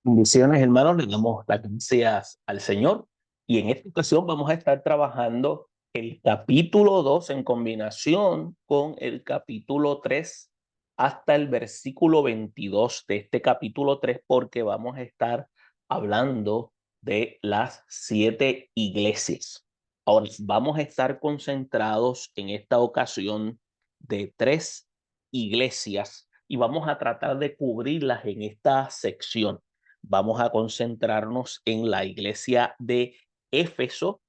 Bendiciones, hermanos, le damos las gracias al Señor y en esta ocasión vamos a estar trabajando el capítulo 2 en combinación con el capítulo 3 hasta el versículo 22 de este capítulo 3 porque vamos a estar hablando de las 7 iglesias. Ahora vamos a estar concentrados en esta ocasión de 3 iglesias y vamos a tratar de cubrirlas en esta sección. Vamos a concentrarnos en la iglesia de Éfeso,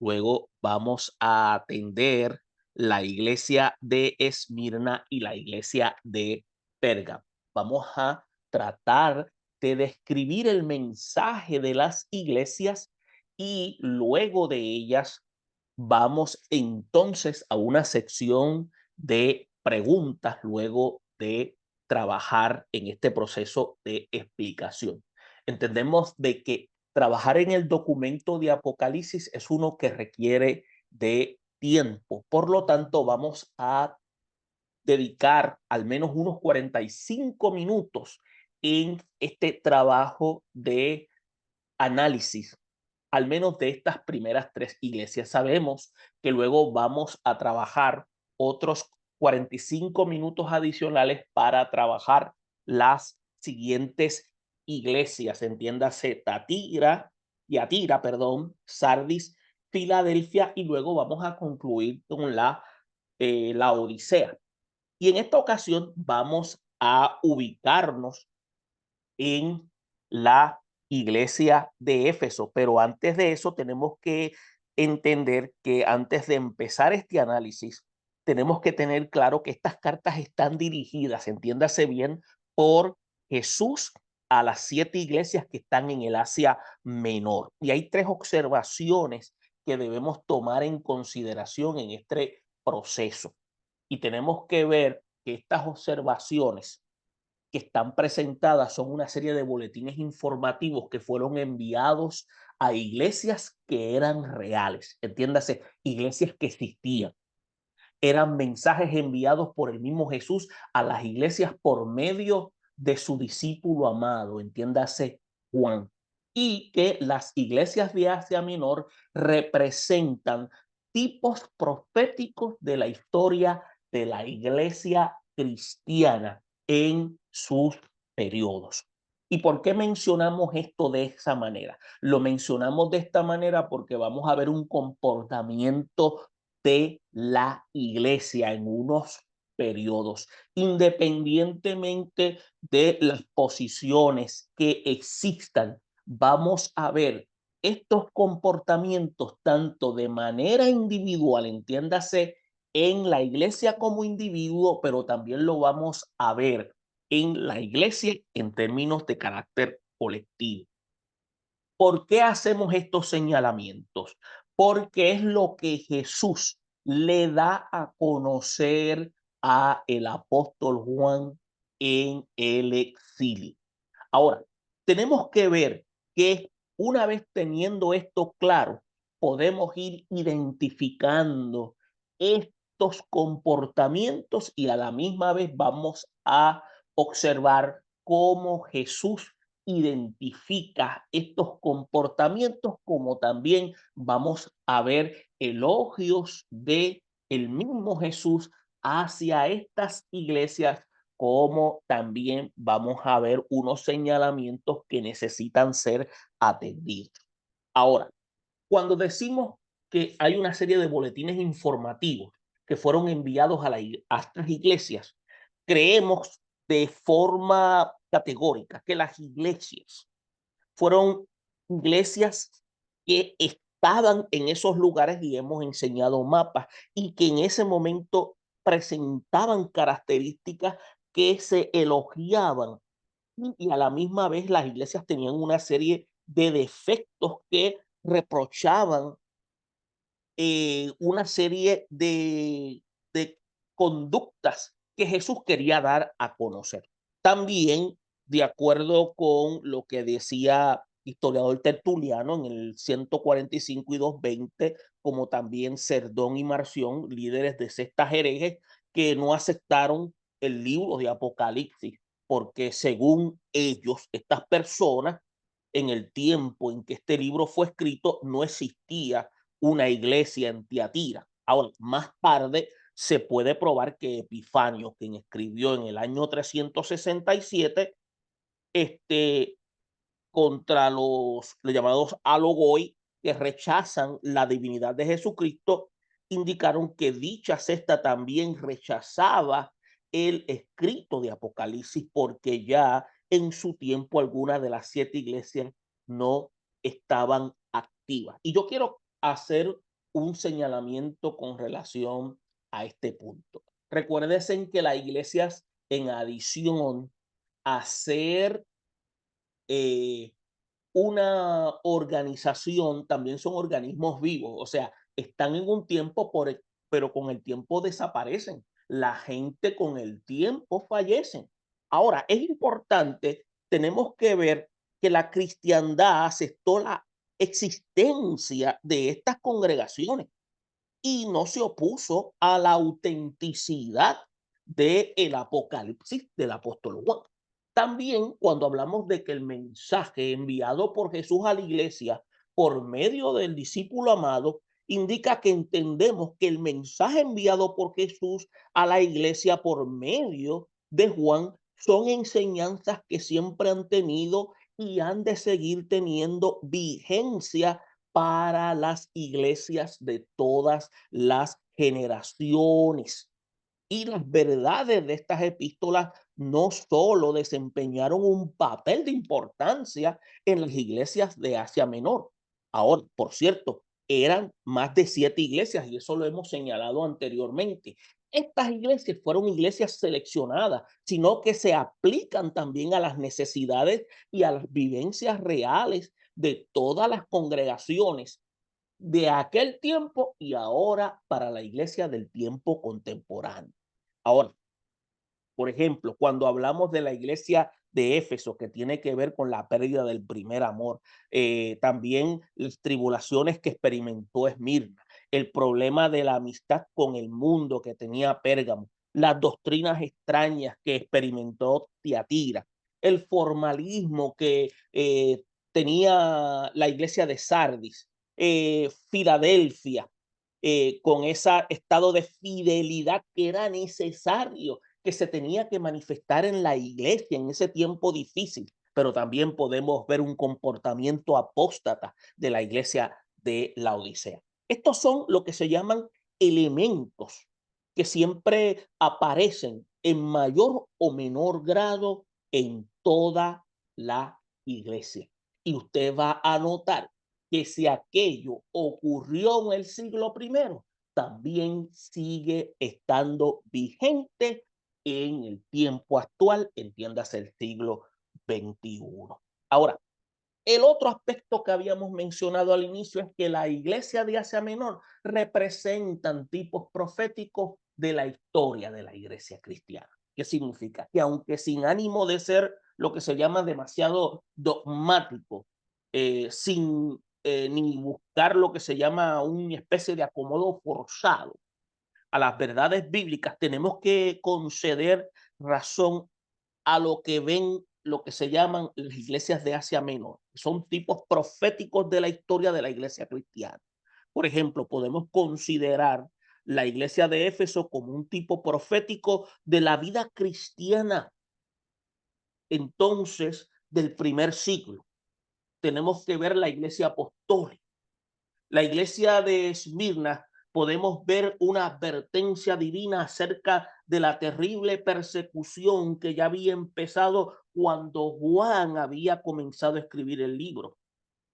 luego vamos a atender la iglesia de Esmirna y la iglesia de Pérgamo. Vamos a tratar de describir el mensaje de las iglesias y luego de ellas vamos entonces a una sección de preguntas luego de trabajar en este proceso de explicación. Entendemos de que trabajar en el documento de Apocalipsis es uno que requiere de tiempo. Por lo tanto, vamos a dedicar al menos unos 45 minutos en este trabajo de análisis, al menos de estas primeras 3 iglesias. Sabemos que luego vamos a trabajar otros 45 minutos adicionales para trabajar las siguientes iglesias, entiéndase Tiatira, perdón, Sardis, Filadelfia, y luego vamos a concluir con la Odisea. Y en esta ocasión vamos a ubicarnos en la iglesia de Éfeso. Pero antes de eso tenemos que entender que antes de empezar este análisis, tenemos que tener claro que estas cartas están dirigidas, entiéndase bien, por Jesús a las 7 iglesias que están en el Asia Menor. Y hay 3 observaciones que debemos tomar en consideración en este proceso. Y tenemos que ver que estas observaciones que están presentadas son una serie de boletines informativos que fueron enviados a iglesias que eran reales, entiéndase, iglesias que existían. Eran mensajes enviados por el mismo Jesús a las iglesias por medio de su discípulo amado, entiéndase, Juan. Y que las iglesias de Asia Menor representan tipos proféticos de la historia de la iglesia cristiana en sus periodos. ¿Y por qué mencionamos esto de esa manera? Lo mencionamos de esta manera porque vamos a ver un comportamiento de la iglesia en unos periodos, independientemente de las posiciones que existan. Vamos a ver estos comportamientos tanto de manera individual, entiéndase, en la iglesia como individuo, pero también lo vamos a ver en la iglesia en términos de carácter colectivo. ¿Por qué hacemos estos señalamientos? Porque es lo que Jesús le da a conocer a el apóstol Juan en el exilio. Ahora, tenemos que ver que una vez teniendo esto claro, podemos ir identificando estos comportamientos y a la misma vez vamos a observar cómo Jesús identifica estos comportamientos, como también vamos a ver elogios de el mismo Jesús hacia estas iglesias, como también vamos a ver unos señalamientos que necesitan ser atendidos. Ahora, cuando decimos que hay una serie de boletines informativos que fueron enviados a estas iglesias, creemos de forma categórica que las iglesias fueron iglesias que estaban en esos lugares y hemos enseñado mapas y que en ese momento presentaban características que se elogiaban y a la misma vez las iglesias tenían una serie de defectos que reprochaban una serie de conductas que Jesús quería dar a conocer. También, de acuerdo con lo que decía historiador Tertuliano en el 145 y 220, como también Cerdón y Marción, líderes de sectas herejes, que no aceptaron el libro de Apocalipsis porque según ellos, estas personas, en el tiempo en que este libro fue escrito, no existía una iglesia en Tiatira. Ahora, más tarde se puede probar que Epifanio, quien escribió en el año 367, este, contra los llamados alogoi, que rechazan la divinidad de Jesucristo, indicaron que dicha secta también rechazaba el escrito de Apocalipsis, porque ya en su tiempo algunas de las 7 iglesias no estaban activas. Y yo quiero hacer un señalamiento con relación a este punto. Recuérdense que las iglesias, en adición a ser eh, una organización, también son organismos vivos, o sea, están en un tiempo, pero con el tiempo desaparecen. La gente con el tiempo fallece. Ahora, es importante, tenemos que ver que la cristiandad aceptó la existencia de estas congregaciones y no se opuso a la autenticidad del Apocalipsis del apóstol Juan. También cuando hablamos de que el mensaje enviado por Jesús a la iglesia por medio del discípulo amado indica que entendemos que el mensaje enviado por Jesús a la iglesia por medio de Juan son enseñanzas que siempre han tenido y han de seguir teniendo vigencia para las iglesias de todas las generaciones. Y las verdades de estas epístolas no solo desempeñaron un papel de importancia en las iglesias de Asia Menor. Ahora, por cierto, eran más de 7 iglesias y eso lo hemos señalado anteriormente. Estas iglesias fueron iglesias seleccionadas, sino que se aplican también a las necesidades y a las vivencias reales de todas las congregaciones de aquel tiempo y ahora para la iglesia del tiempo contemporáneo. Ahora, por ejemplo, cuando hablamos de la iglesia de Éfeso, que tiene que ver con la pérdida del primer amor, también las tribulaciones que experimentó Esmirna, el problema de la amistad con el mundo que tenía Pérgamo, las doctrinas extrañas que experimentó Tiatira, el formalismo que tenía la iglesia de Sardis, Filadelfia, con ese estado de fidelidad que era necesario, que se tenía que manifestar en la iglesia en ese tiempo difícil, pero también podemos ver un comportamiento apóstata de la iglesia de la Odisea. Estos son lo que se llaman elementos que siempre aparecen en mayor o menor grado en toda la iglesia. Y usted va a notar que si aquello ocurrió en el siglo primero, también sigue estando vigente en el tiempo actual, entiéndase el siglo XXI. Ahora, el otro aspecto que habíamos mencionado al inicio es que la iglesia de Asia Menor representan tipos proféticos de la historia de la iglesia cristiana. ¿Qué significa? Que aunque sin ánimo de ser lo que se llama demasiado dogmático, sin ni buscar lo que se llama una especie de acomodo forzado a las verdades bíblicas, tenemos que conceder razón a lo que ven lo que se llaman las iglesias de Asia Menor. Son tipos proféticos de la historia de la iglesia cristiana. Por ejemplo, podemos considerar la iglesia de Éfeso como un tipo profético de la vida cristiana entonces del primer siglo. Tenemos que ver la iglesia apostólica. La iglesia de Esmirna, podemos ver una advertencia divina acerca de la terrible persecución que ya había empezado cuando Juan había comenzado a escribir el libro.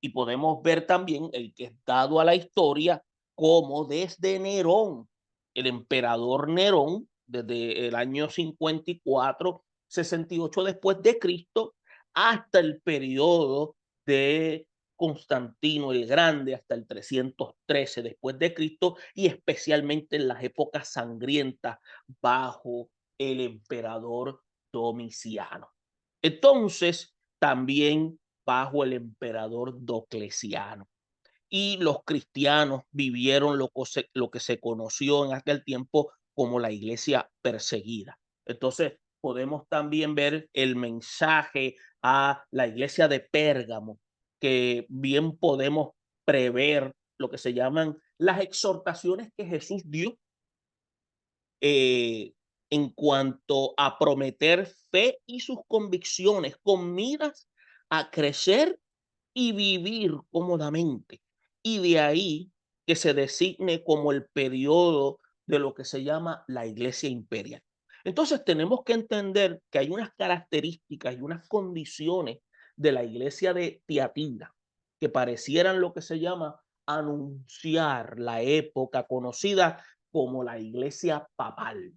Y podemos ver también el que es dado a la historia como desde Nerón, el emperador Nerón, desde el año 54, 68 después de Cristo, hasta el periodo de Constantino el Grande, hasta el 313 después de Cristo, y especialmente en las épocas sangrientas bajo el emperador Domiciano. Entonces, también bajo el emperador Diocleciano. Y los cristianos vivieron lo que se conoció en aquel tiempo como la iglesia perseguida. Entonces, podemos también ver el mensaje a la iglesia de Pérgamo, que bien podemos prever lo que se llaman las exhortaciones que Jesús dio eh, en cuanto a prometer fe y sus convicciones con miras a crecer y vivir cómodamente. Y de ahí que se designe como el periodo de lo que se llama la Iglesia Imperial. Entonces tenemos que entender que hay unas características y unas condiciones de la Iglesia de Tiatira que parecieran lo que se llama anunciar la época conocida como la Iglesia Papal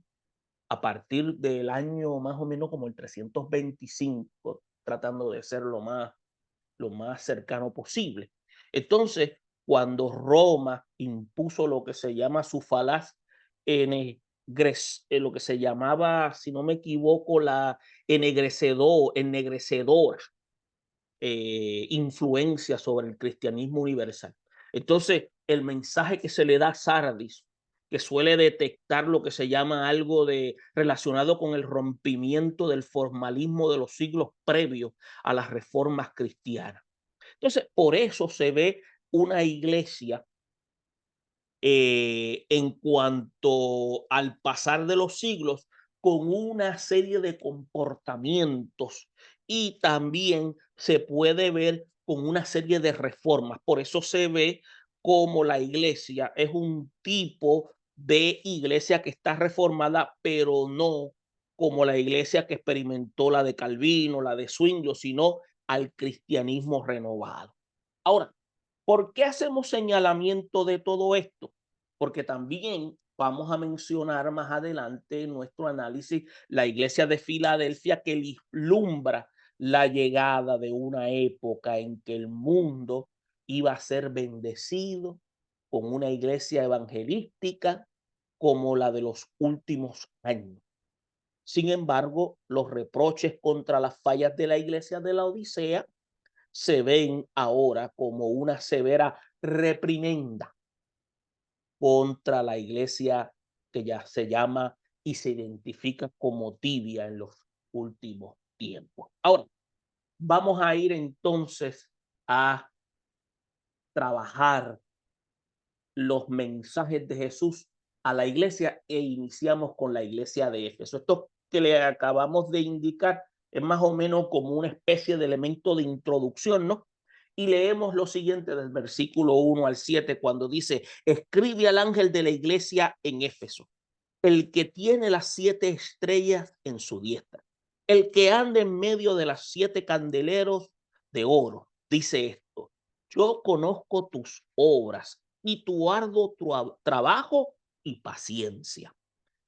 a partir del año más o menos como el 325, tratando de ser lo más cercano posible. Entonces, cuando Roma impuso lo que se llama su falaz lo que se llamaba, si no me equivoco, la ennegrecedora influencia sobre el cristianismo universal. Entonces, el mensaje que se le da a Sardis, que suele detectar lo que se llama algo de relacionado con el rompimiento del formalismo de los siglos previos a las reformas cristianas. Entonces, por eso se ve una iglesia en cuanto al pasar de los siglos con una serie de comportamientos y también se puede ver con una serie de reformas. Por eso se ve como la iglesia es un tipo de iglesia que está reformada, pero no como la iglesia que experimentó la de Calvino, la de Zwinglio, sino al cristianismo renovado. Ahora, ¿por qué hacemos señalamiento de todo esto? Porque también vamos a mencionar más adelante en nuestro análisis la iglesia de Filadelfia que vislumbra la llegada de una época en que el mundo iba a ser bendecido con una iglesia evangelística como la de los últimos años. Sin embargo, los reproches contra las fallas de la iglesia de la Odisea se ven ahora como una severa reprimenda contra la iglesia que ya se llama y se identifica como tibia en los últimos tiempos. Ahora, vamos a ir entonces a trabajar los mensajes de Jesús a la iglesia e iniciamos con la iglesia de Éfeso. Esto que le acabamos de indicar es más o menos como una especie de elemento de introducción, ¿no? Y leemos lo siguiente del versículo 1 al 7 cuando dice, escribe al ángel de la iglesia en Éfeso, el que tiene las 7 estrellas en su diestra, el que anda en medio de las 7 candeleros de oro, dice esto, yo conozco tus obras y tu arduo trabajo y paciencia,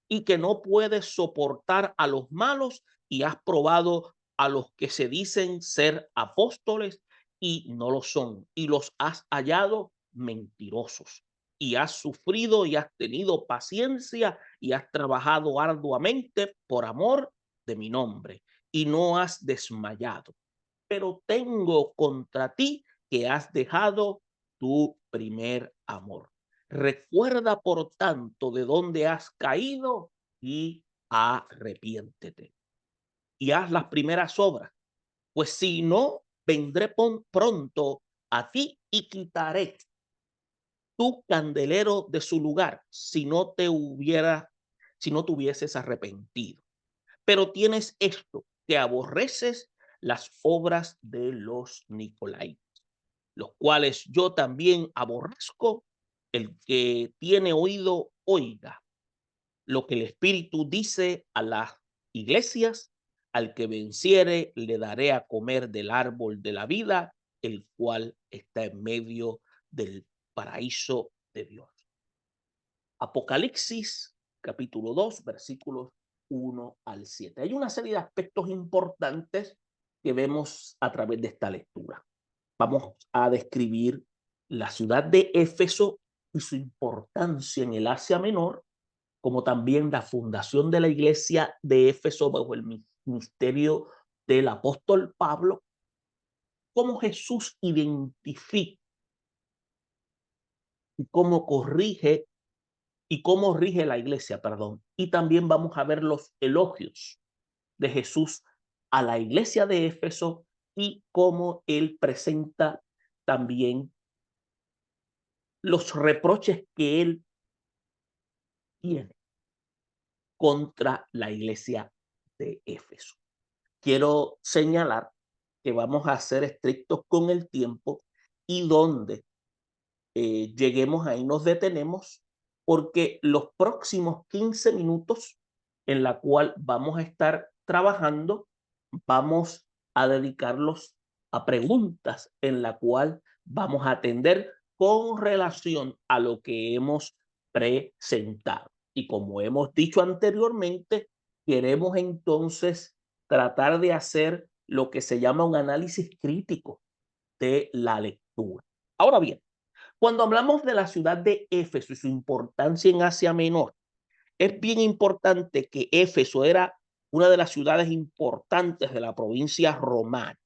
y que no puedes soportar a los malos y has probado a los que se dicen ser apóstoles y no lo son, y los has hallado mentirosos. Y has sufrido y has tenido paciencia y has trabajado arduamente por amor de mi nombre y no has desmayado. Pero tengo contra ti que has dejado tu primer amor. Recuerda, por tanto, de dónde has caído y arrepiéntete. Y haz las primeras obras, pues si no, vendré pronto a ti y quitaré tu candelero de su lugar si no te hubieses arrepentido. Pero tienes esto, que aborreces las obras de los Nicolaitas, los cuales yo también aborrezco. El que tiene oído, oiga lo que el Espíritu dice a las iglesias. Al que venciere, le daré a comer del árbol de la vida, el cual está en medio del paraíso de Dios. Apocalipsis, capítulo 2, versículos 1 al 7. Hay una serie de aspectos importantes que vemos a través de esta lectura. Vamos a describir la ciudad de Éfeso y su importancia en el Asia Menor, como también la fundación de la iglesia de Éfeso bajo el ministerio del apóstol Pablo, cómo Jesús identifica y cómo corrige y cómo rige la iglesia, perdón. Y también vamos a ver los elogios de Jesús a la iglesia de Éfeso y cómo él presenta también los reproches que él tiene contra la iglesia de Éfeso. Quiero señalar que vamos a ser estrictos con el tiempo y donde lleguemos ahí nos detenemos, porque los próximos 15 minutos en la cual vamos a estar trabajando, vamos a dedicarlos a preguntas en la cual vamos a atender con relación a lo que hemos presentado. Y como hemos dicho anteriormente, queremos entonces tratar de hacer lo que se llama un análisis crítico de la lectura. Ahora bien, cuando hablamos de la ciudad de Éfeso y su importancia en Asia Menor, es bien importante que Éfeso era una de las ciudades importantes de la provincia romana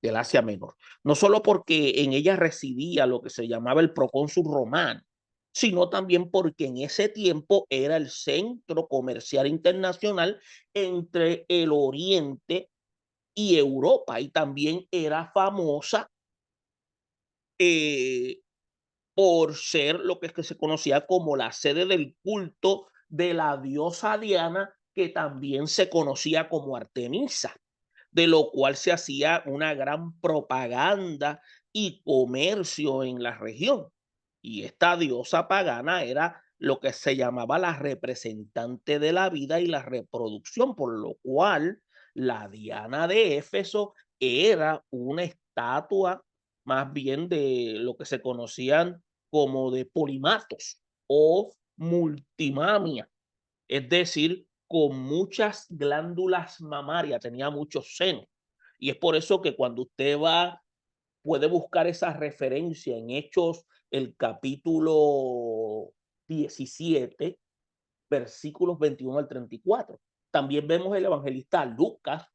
del Asia Menor. No solo porque en ella residía lo que se llamaba el procónsul romano, sino también porque en ese tiempo era el centro comercial internacional entre el Oriente y Europa, y también era famosa eh, por ser lo que es que se conocía como la sede del culto de la diosa Diana, que también se conocía como Artemisa, de lo cual se hacía una gran propaganda y comercio en la región. Y esta diosa pagana era lo que se llamaba la representante de la vida y la reproducción, por lo cual la Diana de Éfeso era una estatua más bien de lo que se conocían como de polimatos o multimamia, es decir, con muchas glándulas mamarias, tenía muchos senos. Y es por eso que cuando usted va, puede buscar esa referencia en Hechos, el capítulo 17, versículos 21 al 34. También vemos el evangelista Lucas,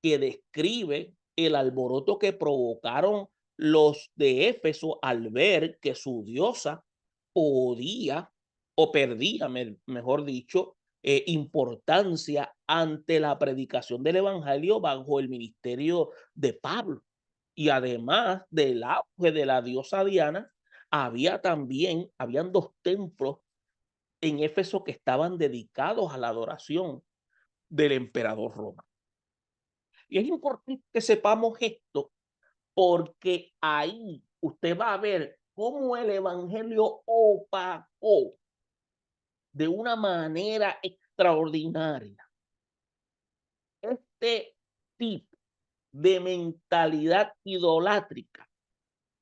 que describe el alboroto que provocaron los de Éfeso al ver que su diosa podía o perdía, mejor dicho, importancia ante la predicación del evangelio bajo el ministerio de Pablo. Y además del auge de la diosa Diana, habían dos templos en Éfeso que estaban dedicados a la adoración del emperador Roma. Y es importante que sepamos esto porque ahí usted va a ver cómo el evangelio opacó de una manera extraordinaria este tipo de mentalidad idolátrica,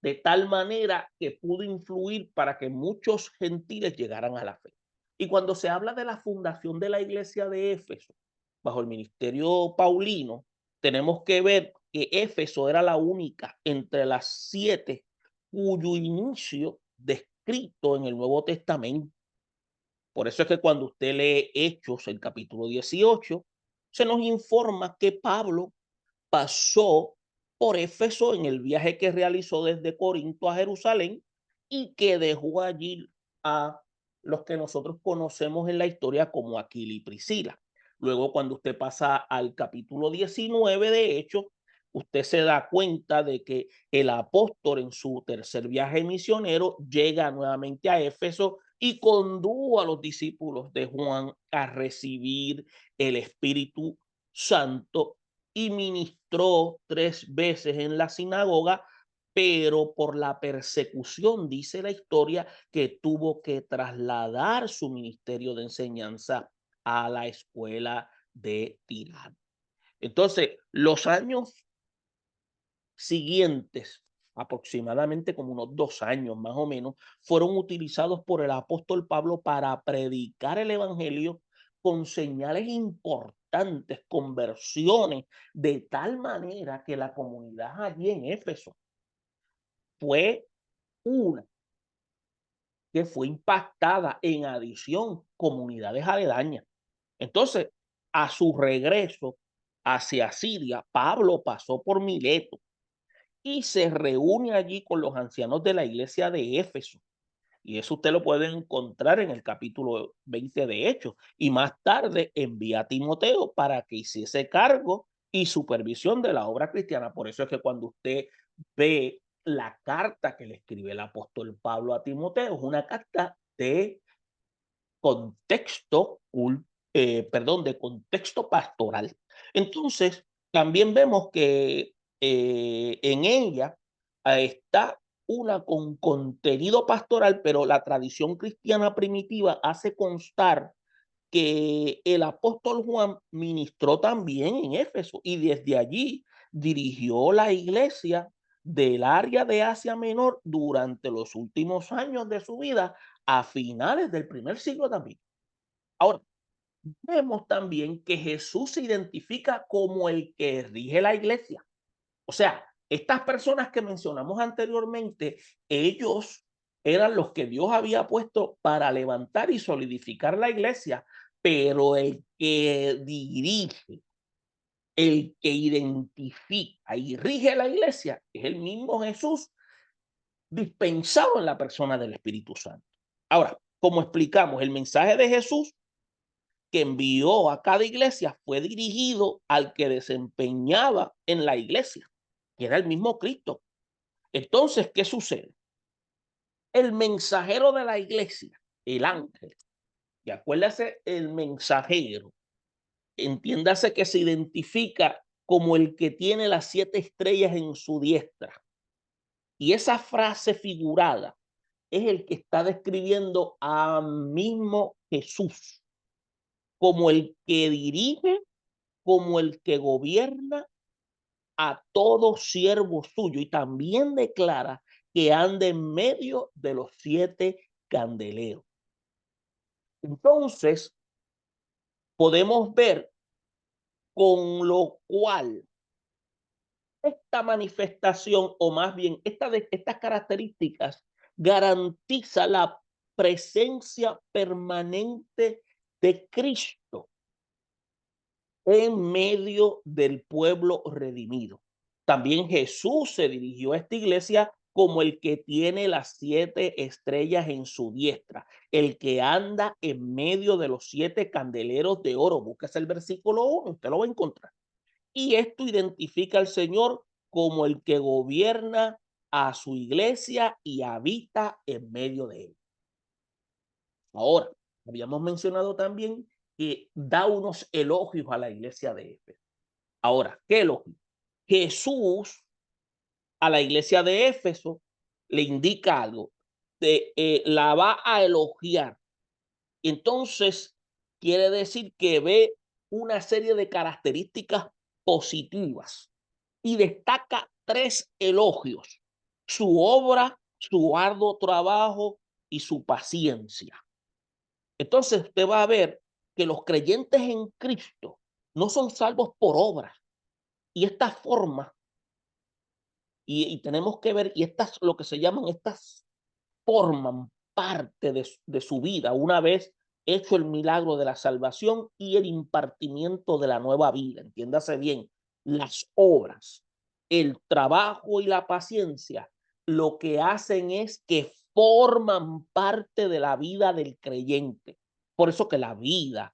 de tal manera que pudo influir para que muchos gentiles llegaran a la fe. Y cuando se habla de la fundación de la iglesia de Éfeso, bajo el ministerio paulino, tenemos que ver que Éfeso era la única entre las 7 cuyo inicio descrito en el Nuevo Testamento. Por eso es que cuando usted lee Hechos, el capítulo 18, se nos informa que Pablo pasó por Éfeso en el viaje que realizó desde Corinto a Jerusalén y que dejó allí a los que nosotros conocemos en la historia como Aquila y Priscila. Luego, cuando usted pasa al capítulo 19 de Hechos, usted se da cuenta de que el apóstol en su tercer viaje misionero llega nuevamente a Éfeso y condujo a los discípulos de Juan a recibir el Espíritu Santo y ministró 3 veces en la sinagoga, pero por la persecución, dice la historia, que tuvo que trasladar su ministerio de enseñanza a la escuela de Tirano. Entonces, los años siguientes, aproximadamente como unos 2 años más o menos, fueron utilizados por el apóstol Pablo para predicar el evangelio con señales importantes, conversiones, de tal manera que la comunidad allí en Éfeso fue una que fue impactada, en adición comunidades aledañas. Entonces, a su regreso hacia Siria, Pablo pasó por Mileto y se reúne allí con los ancianos de la iglesia de Éfeso. Y eso usted lo puede encontrar en el capítulo 20 de Hechos. Y más tarde envía a Timoteo para que hiciese cargo y supervisión de la obra cristiana. Por eso es que cuando usted ve la carta que le escribe el apóstol Pablo a Timoteo, es una carta de contexto, de contexto pastoral. Entonces, también vemos que en ella está una con contenido pastoral, pero la tradición cristiana primitiva hace constar que el apóstol Juan ministró también en Éfeso y desde allí dirigió la iglesia del área de Asia Menor durante los últimos años de su vida a finales del primer siglo también. Ahora, vemos también que Jesús se identifica como el que rige la iglesia. O sea, estas personas que mencionamos anteriormente, ellos eran los que Dios había puesto para levantar y solidificar la iglesia, pero el que dirige, el que identifica y rige la iglesia es el mismo Jesús dispensado en la persona del Espíritu Santo. Ahora, como explicamos, el mensaje de Jesús que envió a cada iglesia fue dirigido al que desempeñaba en la iglesia, que era el mismo Cristo. Entonces, ¿qué sucede? El mensajero de la iglesia, el ángel, y acuérdase, el mensajero, entiéndase que se identifica como el que tiene las 7 estrellas en su diestra. Y esa frase figurada es el que está describiendo a mismo Jesús como el que dirige, como el que gobierna a todo siervo suyo y también declara que ande en medio de los 7 candeleros. Entonces, podemos ver con lo cual esta manifestación, o más bien estas características, garantiza la presencia permanente de Cristo en medio del pueblo redimido. También Jesús se dirigió a esta iglesia como el que tiene las 7 estrellas en su diestra, el que anda en medio de los 7 candeleros de oro. Búsquese el versículo 1, usted lo va a encontrar. Y esto identifica al Señor como el que gobierna a su iglesia y habita en medio de él. Ahora, habíamos mencionado también que da unos elogios a la iglesia de Éfeso. Ahora, ¿qué elogio? Jesús a la iglesia de Éfeso le indica algo, la va a elogiar. Entonces, quiere decir que ve una serie de características positivas y destaca 3 elogios: su obra, su arduo trabajo y su paciencia. Entonces, usted va a ver que los creyentes en Cristo no son salvos por obras. Y esta forma, y tenemos que ver, y estas, lo que se llaman, estas forman parte de su vida una vez hecho el milagro de la salvación y el impartimiento de la nueva vida. Entiéndase bien, las obras, el trabajo y la paciencia, lo que hacen es que forman parte de la vida del creyente. Por eso que la vida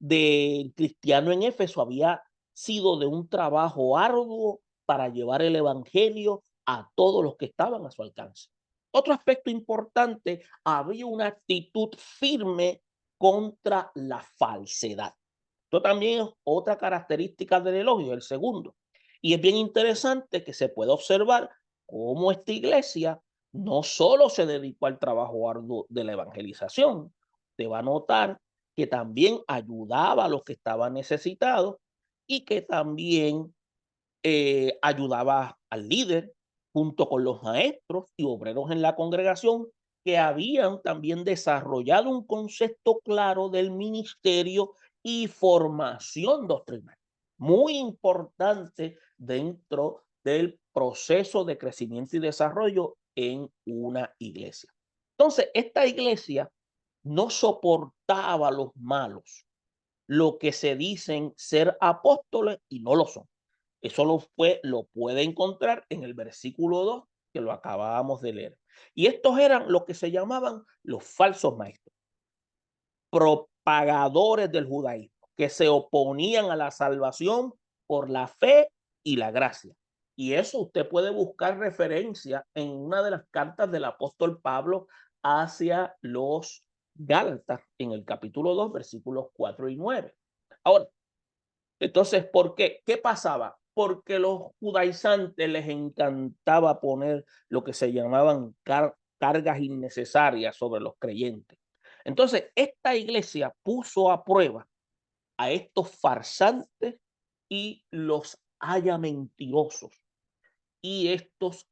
del cristiano en Éfeso había sido de un trabajo arduo para llevar el evangelio a todos los que estaban a su alcance. Otro aspecto importante, había una actitud firme contra la falsedad. Esto también es otra característica del elogio, el segundo. Y es bien interesante que se pueda observar cómo esta iglesia no solo se dedicó al trabajo arduo de la evangelización, te va a notar que también ayudaba a los que estaban necesitados y que también ayudaba al líder junto con los maestros y obreros en la congregación que habían también desarrollado un concepto claro del ministerio y formación doctrinal. Muy importante dentro del proceso de crecimiento y desarrollo en una iglesia. Entonces, esta iglesia no soportaba a los malos, lo que se dicen ser apóstoles y no lo son. Eso lo puede encontrar en el versículo 2 que lo acabábamos de leer. Y estos eran lo que se llamaban los falsos maestros, propagadores del judaísmo, que se oponían a la salvación por la fe y la gracia. Y eso usted puede buscar referencia en una de las cartas del apóstol Pablo hacia los Gálatas, en el capítulo 2, versículos 4 y 9. Ahora, entonces, ¿por qué? ¿Qué pasaba? Porque los judaizantes les encantaba poner lo que se llamaban cargas innecesarias sobre los creyentes. Entonces, esta iglesia puso a prueba a estos farsantes y los haya mentirosos. Y estos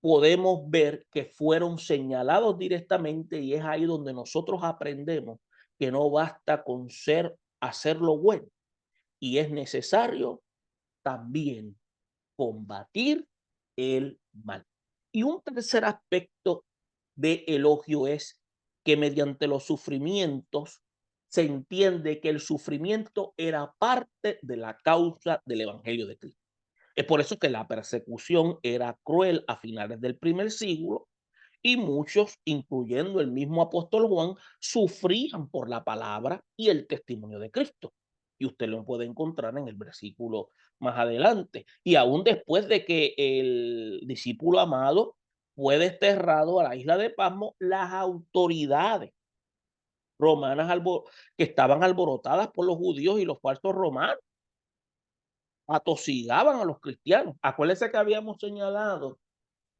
podemos ver que fueron señalados directamente, y es ahí donde nosotros aprendemos que no basta con hacer lo bueno, y es necesario también combatir el mal. Y un tercer aspecto de elogio es que mediante los sufrimientos se entiende que el sufrimiento era parte de la causa del evangelio de Cristo. Es por eso que la persecución era cruel a finales del primer siglo, y muchos, incluyendo el mismo apóstol Juan, sufrían por la palabra y el testimonio de Cristo. Y usted lo puede encontrar en el versículo más adelante. Y aún después de que el discípulo amado fue desterrado a la isla de Pasmo, las autoridades romanas que estaban alborotadas por los judíos y los falsos romanos atosigaban a los cristianos. Acuérdense que habíamos señalado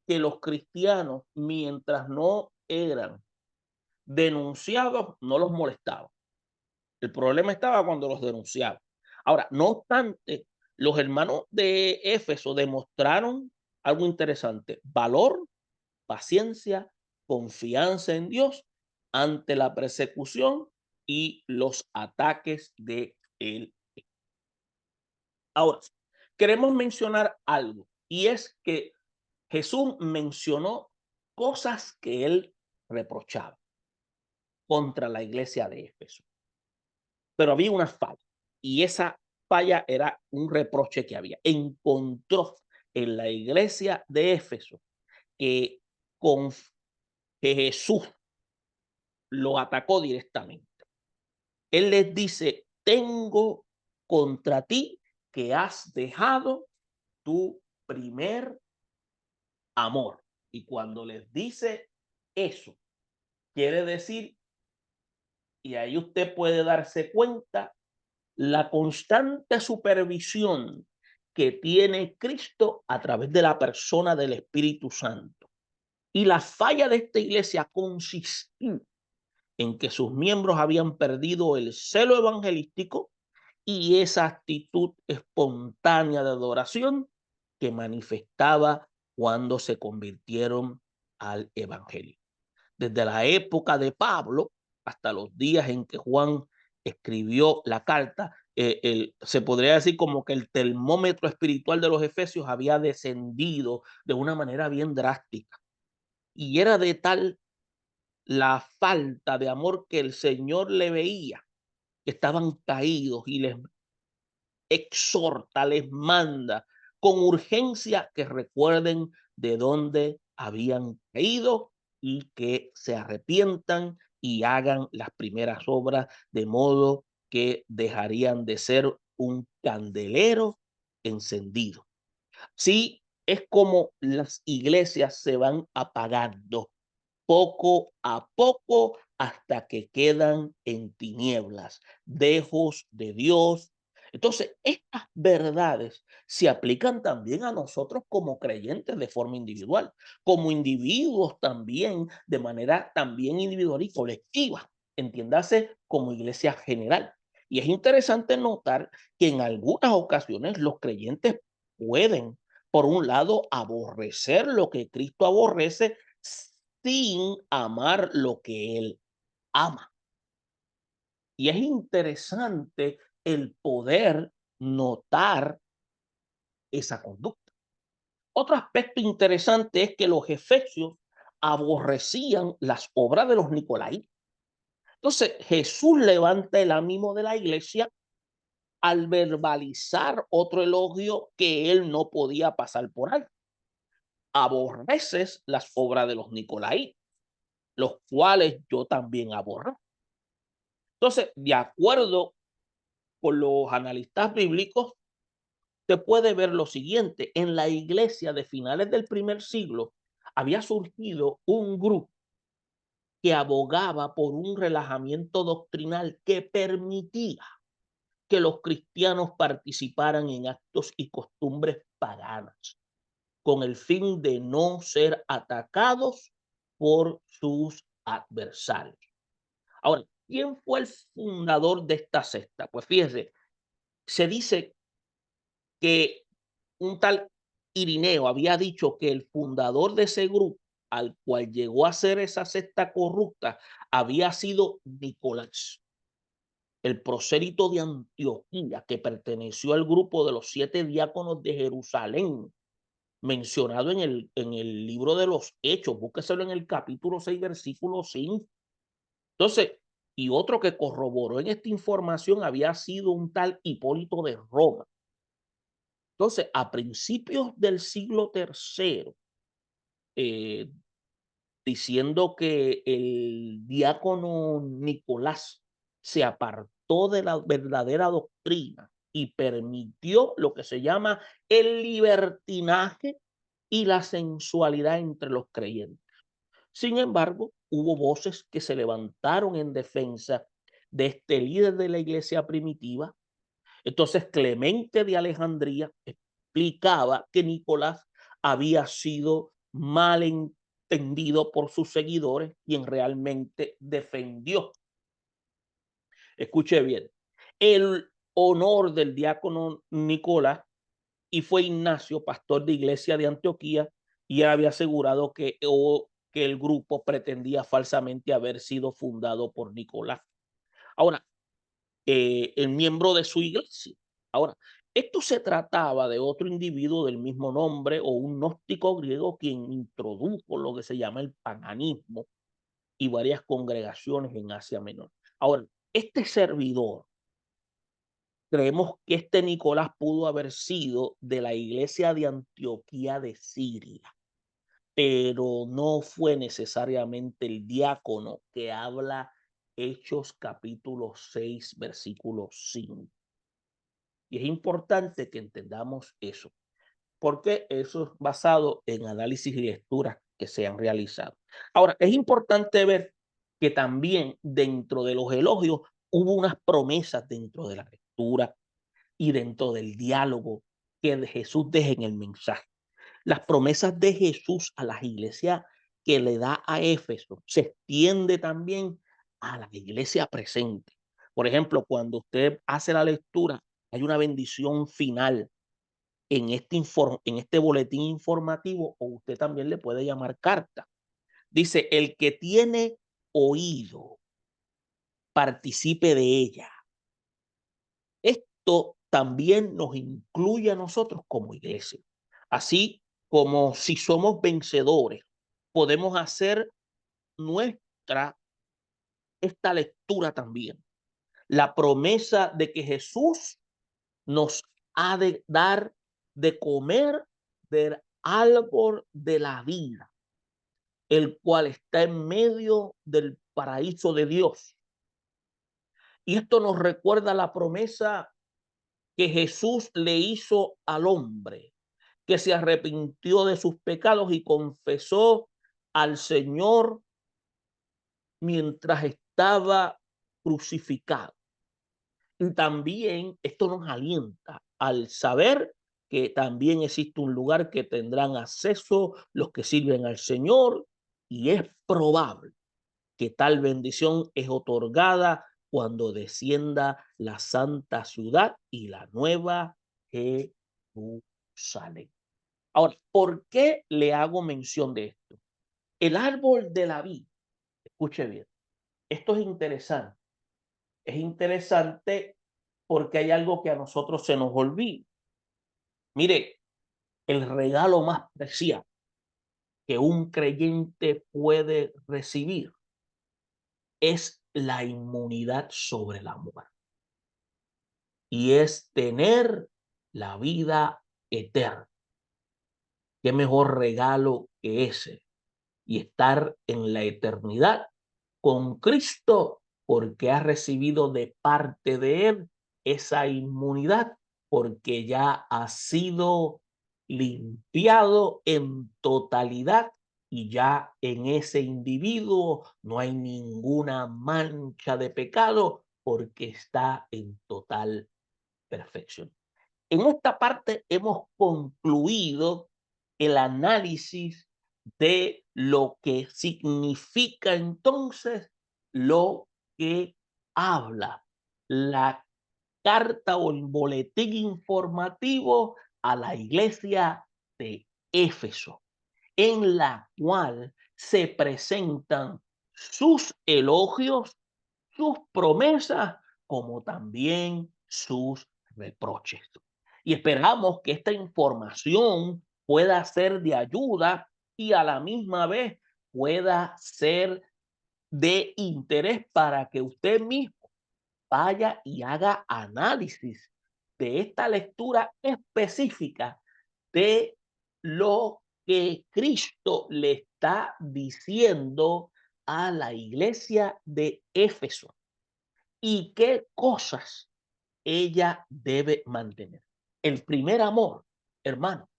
que los cristianos, mientras no eran denunciados, no los molestaban. El problema estaba cuando los denunciaban. Ahora, no obstante, los hermanos de Éfeso demostraron algo interesante: valor, paciencia, confianza en Dios ante la persecución y los ataques de él. Ahora, queremos mencionar algo, y es que Jesús mencionó cosas que él reprochaba contra la iglesia de Éfeso. Pero había una falla, y esa falla era un reproche que había. Encontró en la iglesia de Éfeso que, con, que Jesús lo atacó directamente. Él les dice: tengo contra ti que has dejado tu primer amor. Y cuando les dice eso, quiere decir, y ahí usted puede darse cuenta, la constante supervisión que tiene Cristo a través de la persona del Espíritu Santo. Y la falla de esta iglesia consistía en que sus miembros habían perdido el celo evangelístico y esa actitud espontánea de adoración que manifestaba cuando se convirtieron al evangelio. Desde la época de Pablo hasta los días en que Juan escribió la carta, se podría decir como que el termómetro espiritual de los efesios había descendido de una manera bien drástica. Y era de tal la falta de amor que el Señor le veía, que estaban caídos, y les exhorta, les manda con urgencia que recuerden de dónde habían caído y que se arrepientan y hagan las primeras obras, de modo que dejarían de ser un candelero encendido. Sí, es como las iglesias se van apagando poco a poco hasta que quedan en tinieblas, lejos de Dios. Entonces, estas verdades se aplican también a nosotros como creyentes de forma individual, como individuos también, de manera también individual y colectiva, entiéndase como iglesia general. Y es interesante notar que en algunas ocasiones los creyentes pueden, por un lado, aborrecer lo que Cristo aborrece sin amar lo que él ama. Y es interesante el poder notar esa conducta. Otro aspecto interesante es que los efesios aborrecían las obras de los nicolaitas. Entonces, Jesús levanta el ánimo de la iglesia al verbalizar otro elogio que él no podía pasar por alto. aborreces las obras de los Nicolaitas, los cuales yo también aborrezco. Entonces, de acuerdo con los analistas bíblicos, se puede ver lo siguiente: en la iglesia de finales del primer siglo había surgido un grupo que abogaba por un relajamiento doctrinal que permitía que los cristianos participaran en actos y costumbres paganas, con el fin de no ser atacados por sus adversarios. Ahora, ¿quién fue el fundador de esta secta? Pues fíjese, se dice que un tal Irineo había dicho que el fundador de ese grupo, al cual llegó a ser esa secta corrupta, había sido Nicolás, el prosélito de Antioquía, que perteneció al grupo de los 7 diáconos de Jerusalén, mencionado en el libro de los Hechos. Búsqueselo en el capítulo 6, versículo 5. Entonces, y otro que corroboró en esta información había sido un tal Hipólito de Roma. Entonces, a principios del siglo tercero, eh, diciendo que el diácono Nicolás se apartó de la verdadera doctrina y permitió lo que se llama el libertinaje y la sensualidad entre los creyentes. Sin embargo, hubo voces que se levantaron en defensa de este líder de la iglesia primitiva. Entonces, Clemente de Alejandría explicaba que Nicolás había sido mal entendido por sus seguidores, quien realmente defendió, escuche bien, el honor del diácono Nicolás, y fue Ignacio, pastor de iglesia de Antioquía, y había asegurado que el grupo pretendía falsamente haber sido fundado por Nicolás. Ahora, el miembro de su iglesia. Ahora, esto se trataba de otro individuo del mismo nombre o un gnóstico griego quien introdujo lo que se llama el paganismo y varias congregaciones en Asia Menor. Ahora, este servidor, creemos que este Nicolás pudo haber sido de la iglesia de Antioquía de Siria, pero no fue necesariamente el diácono que habla Hechos capítulo 6, versículo 5. Y es importante que entendamos eso, porque eso es basado en análisis y lecturas que se han realizado. Ahora, es importante ver que también dentro de los elogios hubo unas promesas dentro de la lectura y dentro del diálogo que Jesús deja en el mensaje. Las promesas de Jesús a las iglesias que le da a Éfeso se extiende también a la iglesia presente. Por ejemplo, cuando usted hace la lectura, hay una bendición final en este boletín informativo, o usted también le puede llamar carta. Dice: el que tiene oído, participe de ella. Esto también nos incluye a nosotros como iglesia. Así como si somos vencedores, podemos hacer nuestra esta lectura también. La promesa de que Jesús nos ha de dar de comer del árbol de la vida, el cual está en medio del paraíso de Dios. Y esto nos recuerda la promesa que Jesús le hizo al hombre, que se arrepintió de sus pecados y confesó al Señor mientras estaba crucificado. Y también esto nos alienta al saber que también existe un lugar que tendrán acceso los que sirven al Señor, y es probable que tal bendición es otorgada cuando descienda la santa ciudad y la nueva Jerusalén. Ahora, ¿por qué le hago mención de esto? El árbol de la vida, escuche bien, esto es interesante. Es interesante porque hay algo que a nosotros se nos olvida. Mire, el regalo más preciado que un creyente puede recibir es la inmunidad sobre la muerte, y es tener la vida eterna. ¿Qué mejor regalo que ese? Y estar en la eternidad con Cristo, porque has recibido de parte de Él esa inmunidad, porque ya ha sido limpiado en totalidad y ya en ese individuo no hay ninguna mancha de pecado porque está en total perfección. En esta parte hemos concluido el análisis de lo que significa entonces lo que habla la carta o el boletín informativo a la iglesia de Éfeso, en la cual se presentan sus elogios, sus promesas, como también sus reproches. Y esperamos que esta información pueda ser de ayuda y a la misma vez pueda ser de interés para que usted mismo vaya y haga análisis de esta lectura específica de lo que Cristo le está diciendo a la iglesia de Éfeso y qué cosas ella debe mantener. El primer amor, hermano,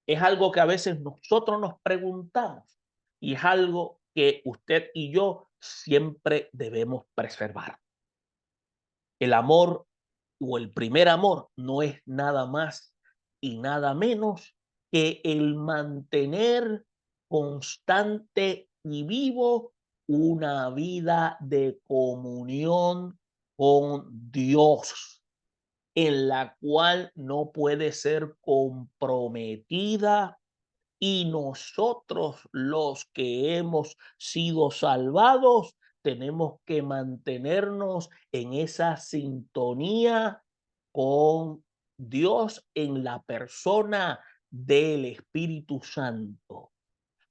es algo que a veces nosotros nos preguntamos y es algo que usted y yo siempre debemos preservar. El amor o el primer amor no es nada más y nada menos que el mantener constante y vivo una vida de comunión con Dios, en la cual no puede ser comprometida y nosotros los que hemos sido salvados tenemos que mantenernos en esa sintonía con Dios en la persona del Espíritu Santo.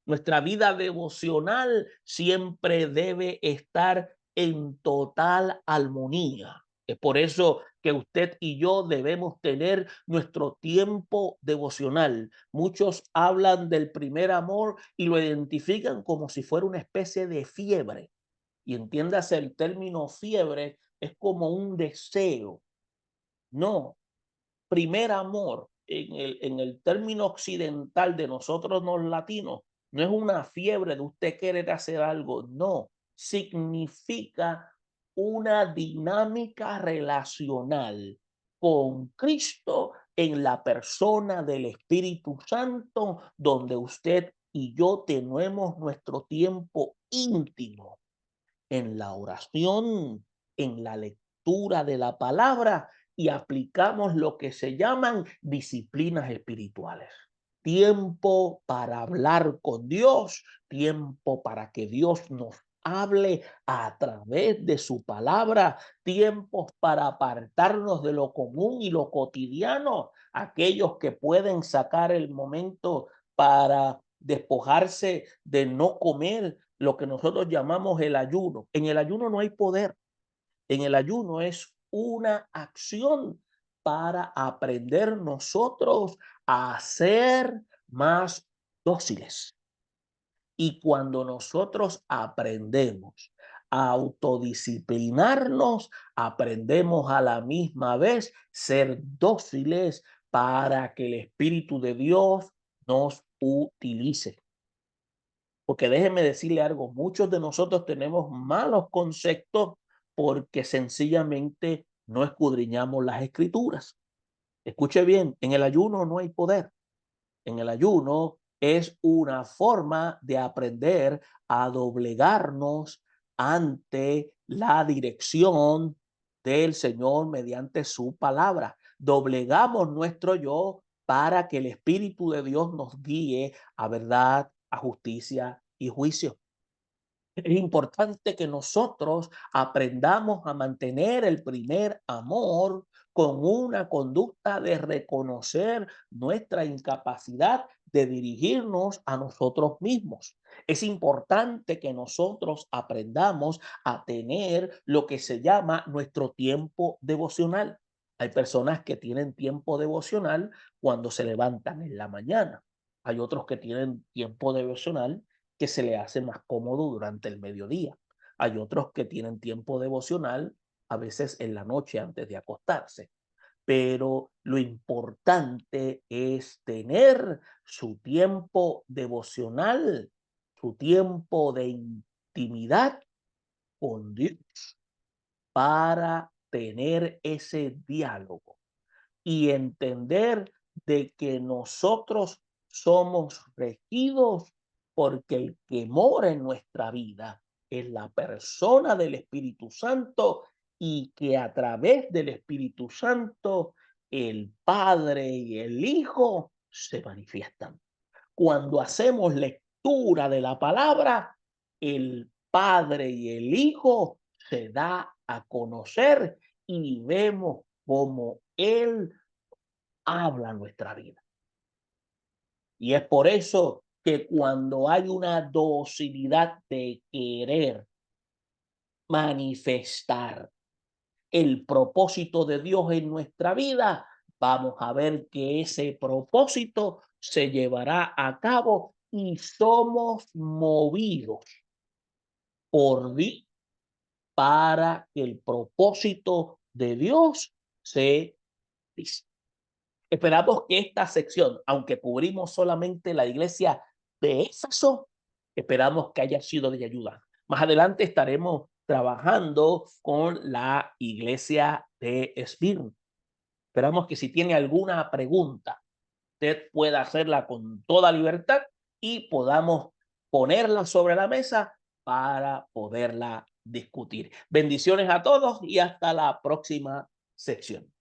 Nuestra vida devocional siempre debe estar en total armonía. Es por eso que usted y yo debemos tener nuestro tiempo devocional. Muchos hablan del primer amor y lo identifican como si fuera una especie de fiebre. Y entiéndase, el término fiebre es como un deseo. No, primer amor en el término occidental de nosotros los latinos no es una fiebre de usted querer hacer algo, no, significa una dinámica relacional con Cristo en la persona del Espíritu Santo, donde usted y yo tenemos nuestro tiempo íntimo en la oración, en la lectura de la palabra y aplicamos lo que se llaman disciplinas espirituales. Tiempo para hablar con Dios, tiempo para que Dios nos hable a través de su palabra, tiempos para apartarnos de lo común y lo cotidiano, aquellos que pueden sacar el momento para despojarse de no comer lo que nosotros llamamos el ayuno. En el ayuno no hay poder, en el ayuno es una acción para aprender nosotros a ser más dóciles. Y cuando nosotros aprendemos a autodisciplinarnos, aprendemos a la misma vez ser dóciles para que el Espíritu de Dios nos utilice. Porque déjeme decirle algo, muchos de nosotros tenemos malos conceptos porque sencillamente no escudriñamos las escrituras. Escuche bien, en el ayuno no hay poder. En el ayuno es una forma de aprender a doblegarnos ante la dirección del Señor mediante su palabra. Doblegamos nuestro yo para que el Espíritu de Dios nos guíe a verdad, a justicia y juicio. Es importante que nosotros aprendamos a mantener el primer amor con una conducta de reconocer nuestra incapacidad de dirigirnos a nosotros mismos. Es importante que nosotros aprendamos a tener lo que se llama nuestro tiempo devocional. Hay personas que tienen tiempo devocional cuando se levantan en la mañana. Hay otros que tienen tiempo devocional que se le hace más cómodo durante el mediodía. Hay otros que tienen tiempo devocional a veces en la noche antes de acostarse. Pero lo importante es tener su tiempo devocional, su tiempo de intimidad con Dios para tener ese diálogo y entender de que nosotros somos regidos porque el que mora en nuestra vida es la persona del Espíritu Santo y que a través del Espíritu Santo el Padre y el Hijo se manifiestan. Cuando hacemos lectura de la palabra, el Padre y el Hijo se da a conocer y vemos cómo Él habla nuestra vida. Y es por eso que cuando hay una docilidad de querer manifestar el propósito de Dios en nuestra vida, vamos a ver que ese propósito se llevará a cabo y somos movidos por Dios para que el propósito de Dios se realice. Esperamos que esta sección, aunque cubrimos solamente la iglesia de Éfeso, esperamos que haya sido de ayuda. Más adelante estaremos trabajando con la iglesia de Esmirna. Esperamos que si tiene alguna pregunta, usted pueda hacerla con toda libertad y podamos ponerla sobre la mesa para poderla discutir. Bendiciones a todos y hasta la próxima sección.